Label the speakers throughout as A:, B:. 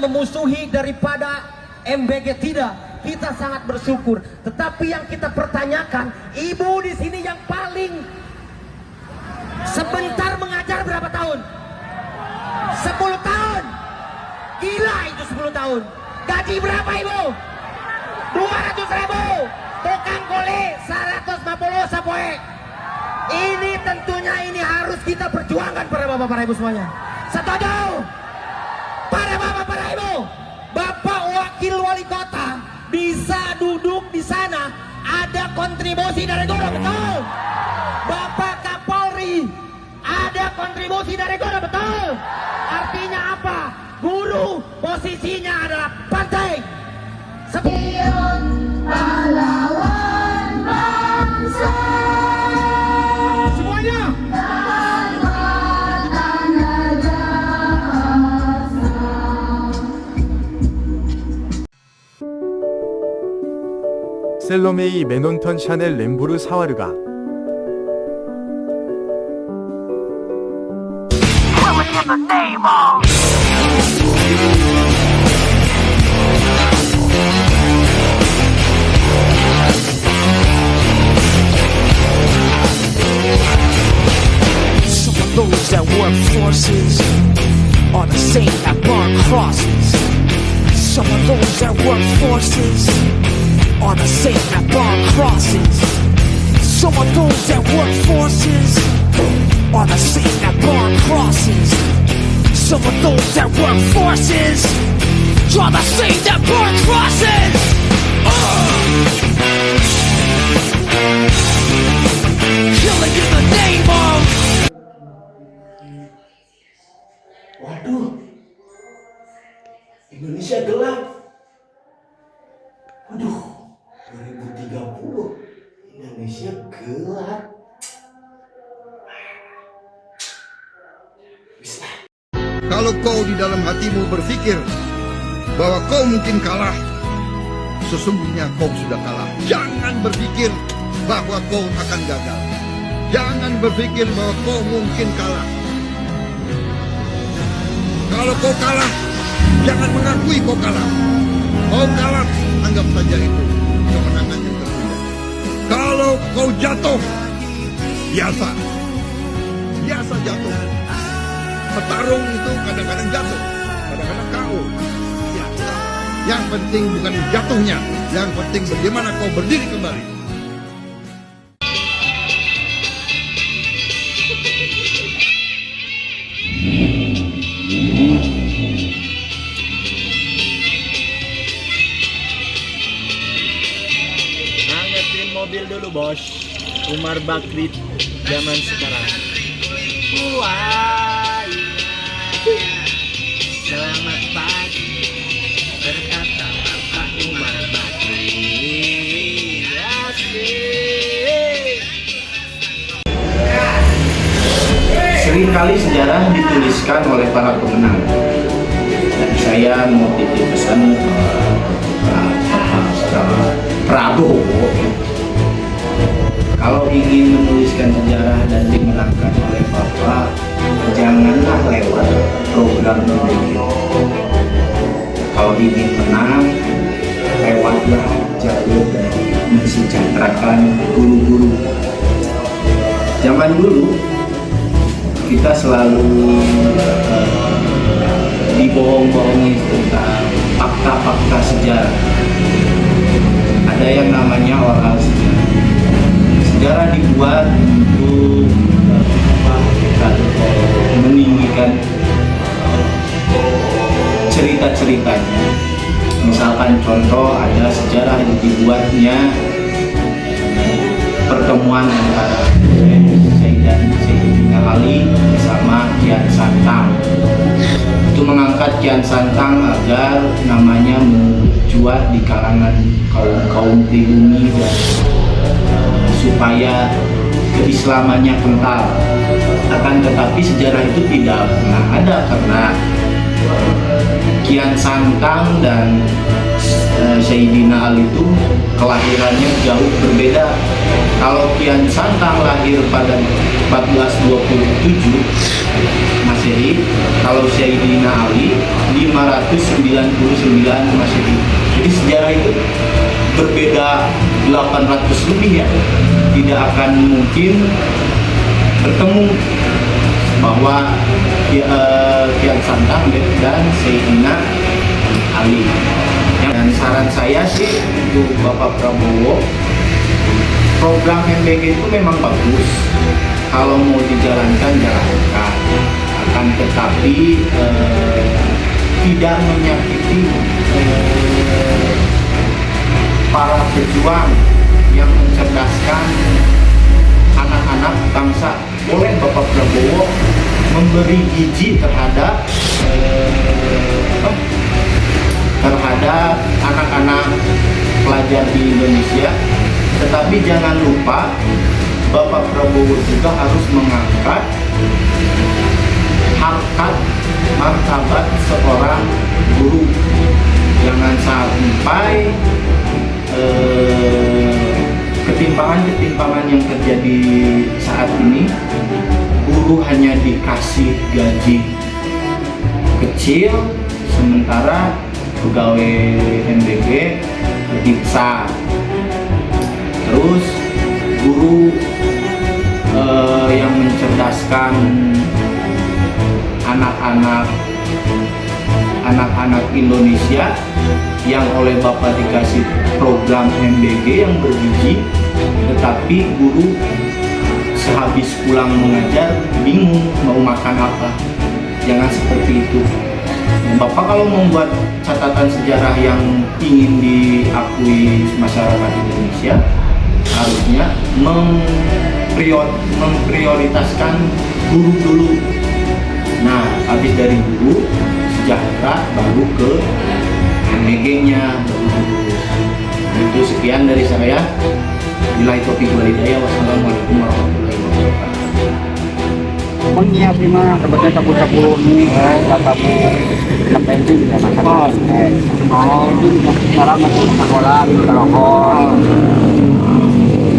A: memusuhi daripada MBG, tidak. Kita sangat bersyukur. Tetapi yang kita pertanyakan, ibu di sini yang paling sebentar mengajar berapa tahun? 10 tahun. Gila itu 10 tahun. Gaji berapa ibu? 200.000. Tukang kuli 150 sapoe. Ini tentunya ini harus kita perjuangkan para bapak para ibu semuanya. Setuju? Para bapak para ibu, Bapak Wakil Wali Kota bisa duduk di sana, ada kontribusi dari guru, betul? Bapak Kapolri ada kontribusi dari guru, betul? Artinya apa? Guru posisinya adalah penting.
B: Pahlawan bangsa
A: Semuanya.
C: 셀러메이 메논턴 샤넬 램부르 사와르가
D: Some of those that work forces are the same that burn crosses. Some of those that work forces are the same that burn crosses. Some of those that work forces are the same that burn crosses. Some of those that work forces are the same that burn crosses. Killing in the name of.
E: Waduh, Indonesia gelap. Waduh, 2030 Indonesia gelap.
F: Kalau kau di dalam hatimu berpikir bahwa kau mungkin kalah, sesungguhnya kau sudah kalah. Jangan berpikir bahwa kau akan gagal. Jangan berpikir bahwa kau mungkin kalah. Kalau kau kalah, jangan mengakui kau kalah. Kau kalah, anggap saja itu kemenangan yang tertunda. Kalau kau jatuh, biasa jatuh. Petarung itu kadang-kadang jatuh, kadang-kadang KO. Biasa. Yang penting bukan jatuhnya, yang penting bagaimana kau berdiri kembali.
G: Ngangetin mobil dulu bos. Umar Bakri zaman sekarang. Wah, selamat pagi, berkata Bapak Umar Bakri. Asik.
H: Seringkali sejarah dituliskan oleh para pemenang. Dan saya mau titip pesan Prabowo, kalau ingin menuliskan sejarah dan dimenangkan oleh Bapak, janganlah lewat program ini. Kalau ingin menang, lewatlah jalur mensejahterakan guru-guru. Zaman dulu kita selalu dibohong-bohongi tentang fakta-fakta sejarah. Ada yang namanya oral sejarah. Sejarah dibuat untuk meninggikan cerita-ceritanya. Misalkan contoh, ada sejarah yang dibuatnya pertemuan antara Sayyidina Ali bersama Kian Santang. Itu mengangkat Kian Santang agar namanya mencuat di kalangan kaum pribumi dan supaya keislamannya kental. Akan tetapi sejarah itu tidak pernah ada karena Kian Santang dan Sayyidina Ali itu kelahirannya jauh berbeda. Kalau Kian Santang lahir pada 1427 Masehi, kalau Sayyidina Ali 527 599 Masehi. Jadi sejarah itu berbeda 800 lebih ya. Tidak akan mungkin bertemu bahwa Kian Santang dan Sayyidina Ali. Dan saran saya sih untuk Bapak Prabowo, program MBG itu memang bagus. Kalau mau dijalankan, jalankan. Akan tetapi tidak menyakiti para pejuang yang mencerdaskan anak-anak bangsa. Oleh Bapak Prabowo memberi gizi terhadap anak-anak pelajar di Indonesia. Tetapi jangan lupa Bapak Prabowo juga harus mengangkat harkat martabat seorang guru. Jangan sampai ketimpangan yang terjadi saat ini, guru hanya dikasih gaji kecil sementara pegawai MBG lebih besar. Terus guru yang mencerdaskan anak-anak Indonesia yang oleh Bapak dikasih program MBG yang bergizi, tetapi guru sehabis pulang mengajar bingung mau makan apa. Jangan seperti itu. Bapak kalau membuat catatan sejarah yang ingin diakui masyarakat Indonesia, harusnya memprioritaskan guru dulu. Nah, habis dari guru, sejahtera, baru ke MBG-nya. Itu sekian dari saya. Billahi taufiq wal hidayah. Wassalamualaikum warahmatullahi wabarakatuh.
I: Menyiapin mah sebetulnya sapu-sapu ini katamu sampai itu bisa makan. Itu sekarang masih sekolah di rokok.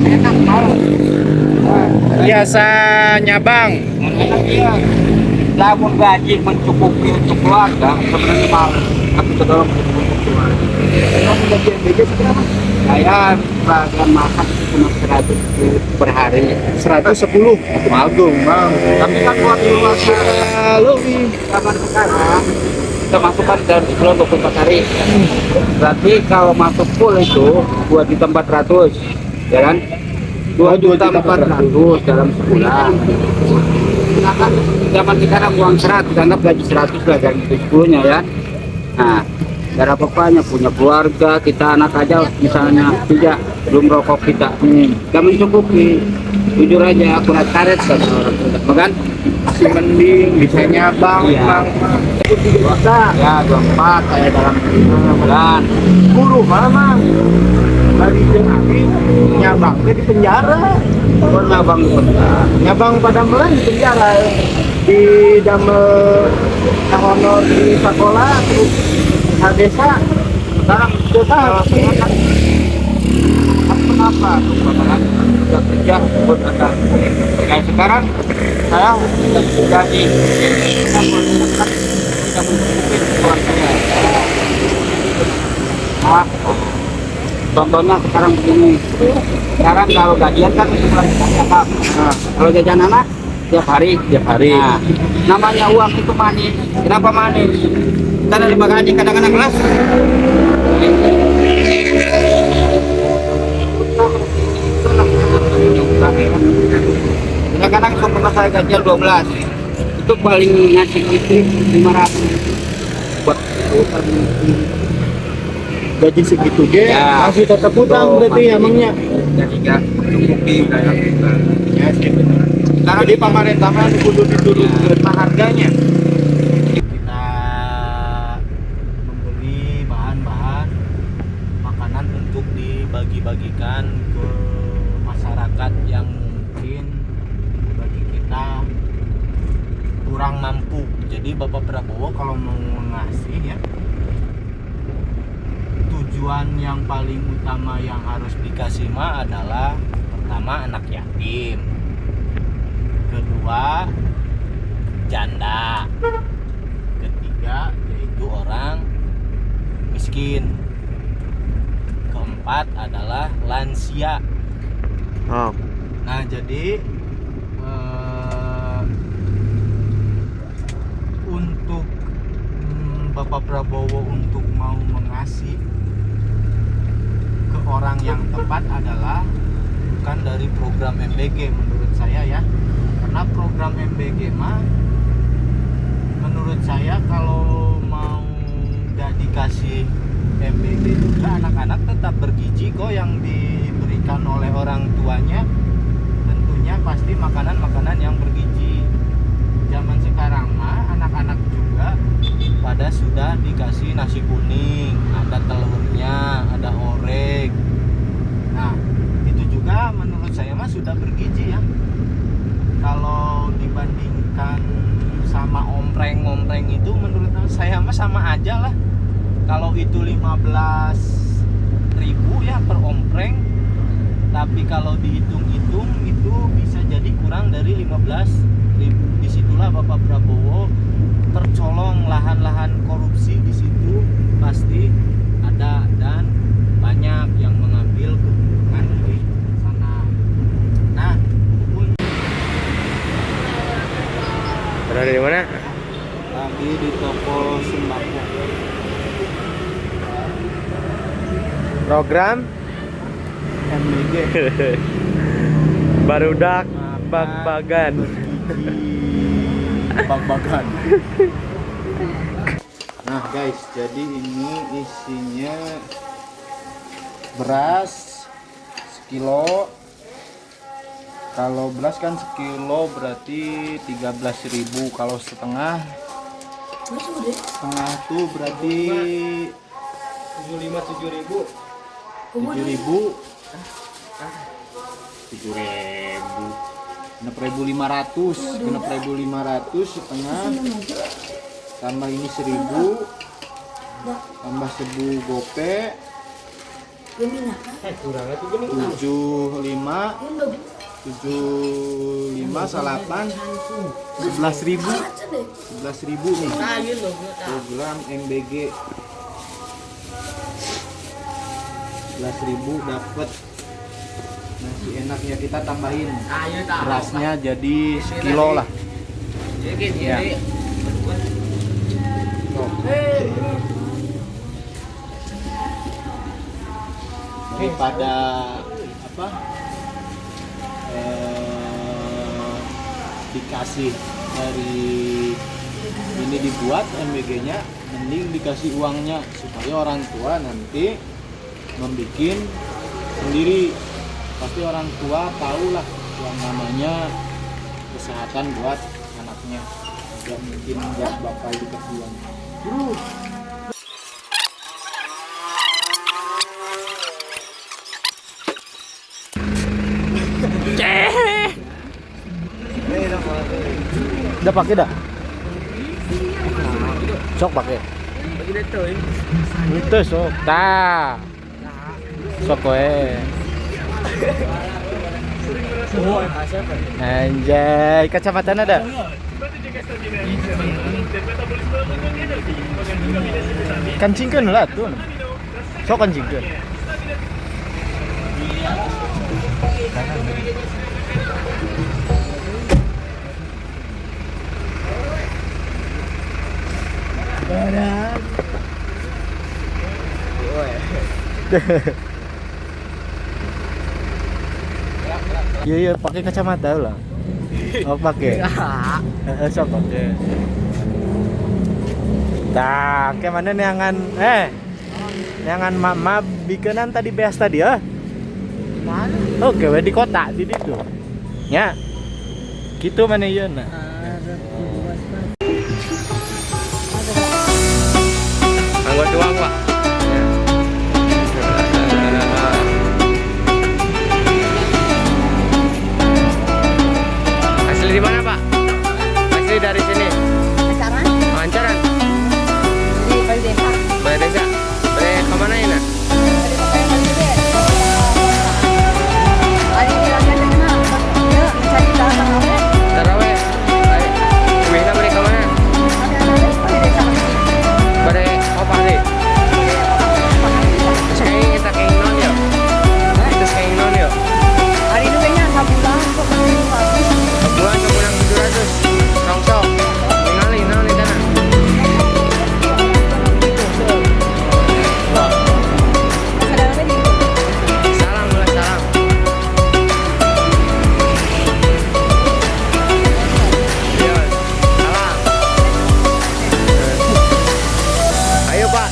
I: Enak mau.
G: Biasa nyabang.
I: Namun gaji mencukupi untuk keluarga sebenarnya mau aku tolong kamu gaji MBG seberapa? Saya bagian makan cuma 100 per hari.
G: 110. Magung, Bang.
I: Tapi kan buat keluarga lebih zaman sekarang kita masukkan dalam sebulan 24 hari. Berarti kalau masuk full itu 2.400.000, ya kan? 2.400.000 dalam sebulan. Nah, zaman sekarang uang 100, anggap gaji 100 lah dari 10-nya ya. Nah, darah bapaknya punya keluarga, kita anak aja misalnya tidak belum rokok kita gak mencukupi. Jujur aja akurat karet sama orang tua, makan
G: Masih mending bisa nyabang,
I: iya.
G: Bang.
I: 3 juta ya 24 kayak dalam bulan.
G: Guru mama dari Jenaki nyabangnya di penjara.
I: Pernah bang
G: Nyabang pada melan di penjara. Di damel honor di sekolah terus desa.
I: sekarang
G: Desa
I: kenapa tuh bapak udah kerja buat anda kayak sekarang saya udah jadi kita mencukupi keluarganya. Contohnya sekarang begini, sekarang kalau gajian kan sebulan kakak, kalau jajan anak tiap hari. Nah, namanya uang itu manis. Kenapa manis? Karena lima gaji kadang-kadang kelas. Kadang-kadang sama saya gajian 12, itu paling ngasih itu 500 buat
G: gaji segitu ge
I: Ya.
G: masih tetap utang berarti emangnya.
I: jadi nggak mencukupi kayak kita.
G: Ya sih benar. Jadi pemerintah mah kudu diturunkeun harganya. Kita membeli bahan-bahan makanan untuk dibagi-bagikan ke masyarakat yang mungkin bagi kita kurang mampu. Jadi Bapak Prabowo kalau mau ngasih ya, tujuan yang paling utama yang harus dikasih mah adalah pertama anak yatim, kedua janda, ketiga yaitu orang miskin. Keempat adalah lansia. Nah, jadi untuk Bapak Prabowo untuk mau mengasih ke orang yang tepat adalah bukan dari program MBG menurut saya ya. Karena program MBG mah menurut saya kalau mau nggak dikasih MBG juga anak-anak tetap bergizi kok yang diberikan oleh orang tuanya. Tentunya pasti makanan-makanan yang bergizi. Zaman sekarang mah anak-anak juga pada sudah dikasih nasi kuning, ada telurnya, ada orek. Nah, itu juga menurut saya mah sudah bergizi ya. Kalau dibandingkan sama ompreng itu menurut saya mah sama aja lah. Kalau itu 15.000 ya per ompreng, tapi kalau dihitung-hitung itu bisa jadi kurang dari 15.000. Disitulah Bapak Prabowo tercolong, lahan-lahan korupsi di situ pasti ada dan banyak yang mengambil keuntungan dari sana. Nah,
A: Berada di mana?
G: lagi di toko sembako.
A: Program
G: MBG
A: Barudak Bag-bagan.
G: bag-bagan. Nah guys, jadi ini isinya beras sekilo. Kalau beras kan sekilo berarti 13.000. Kalau setengah tuh berarti 7.000 setengah, tambah ini 1.000, tambah 1.000 gope, 75 salapan 11.000 nih program MBG. 11.000 dapat nasi enaknya. Kita tambahin berasnya jadi sekilo lah ya. Daripada apa dikasih dari ini dibuat MBG-nya, mending dikasih uangnya supaya orang tua nanti membikin sendiri. Pasti orang tua tahu lah yang namanya kesehatan buat anaknya. Gak mungkin nggak bakal dikasih uang.
A: Udah pakai dah? Sok pakai. Itu sok. Tah. Sok we. Anjay, kacamata ada? Kancingkeun lah tuh. Sok kancingkeun. Badan. Iya pakai kacamata lah. Oh pakai. Sok pakai. Nah, kayak mana neangan neangan mama bikenan tadi beas tadi ya? Mana? Oke, di kota di situ. Ya. Gitu mana ieu na. Anggot uang, Pak. Asli di mana, Pak? Asli dari sini.
B: Pacaran?
A: Lancaran.
B: Di Bali Desa.
A: Balik desa. Balik kemana ini?
B: Dari Kota yang Bali Desa. Hari ini lagi ada kenal. Ya, mencari taraweh.
A: Taraweh. Wihna balik kemana?
B: Ada Bali Desa.
A: Balik apa sih?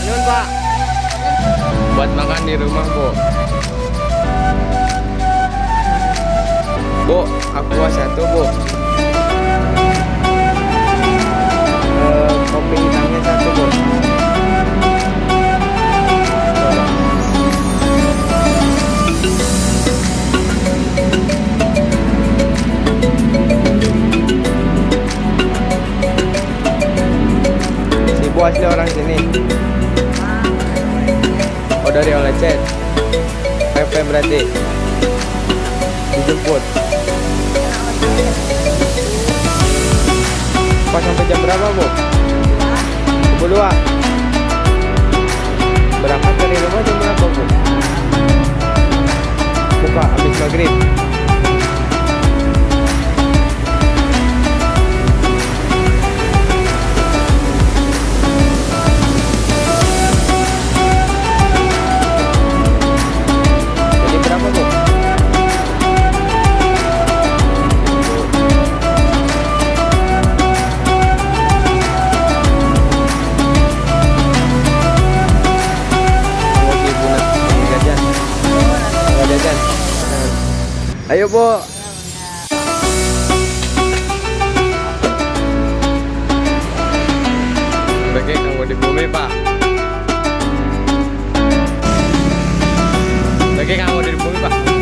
J: Nun Pak. Buat makan di rumah Bu. Bu, aqua 1 Bu. Kopi hitamnya 1 Bu. Si Bu asli orang sini. Oh dari Olecet. PP berarti. Dijemput. Pas sampai jam berapa Bu? Pukul 2. Berangkat dari rumah jam berapa Bu? Buka habis maghrib. Jadi berapa Bu? Jajan. Ayo Bu. Bagi kamu di bumi Pak. Bagi kamu di bumi Pak.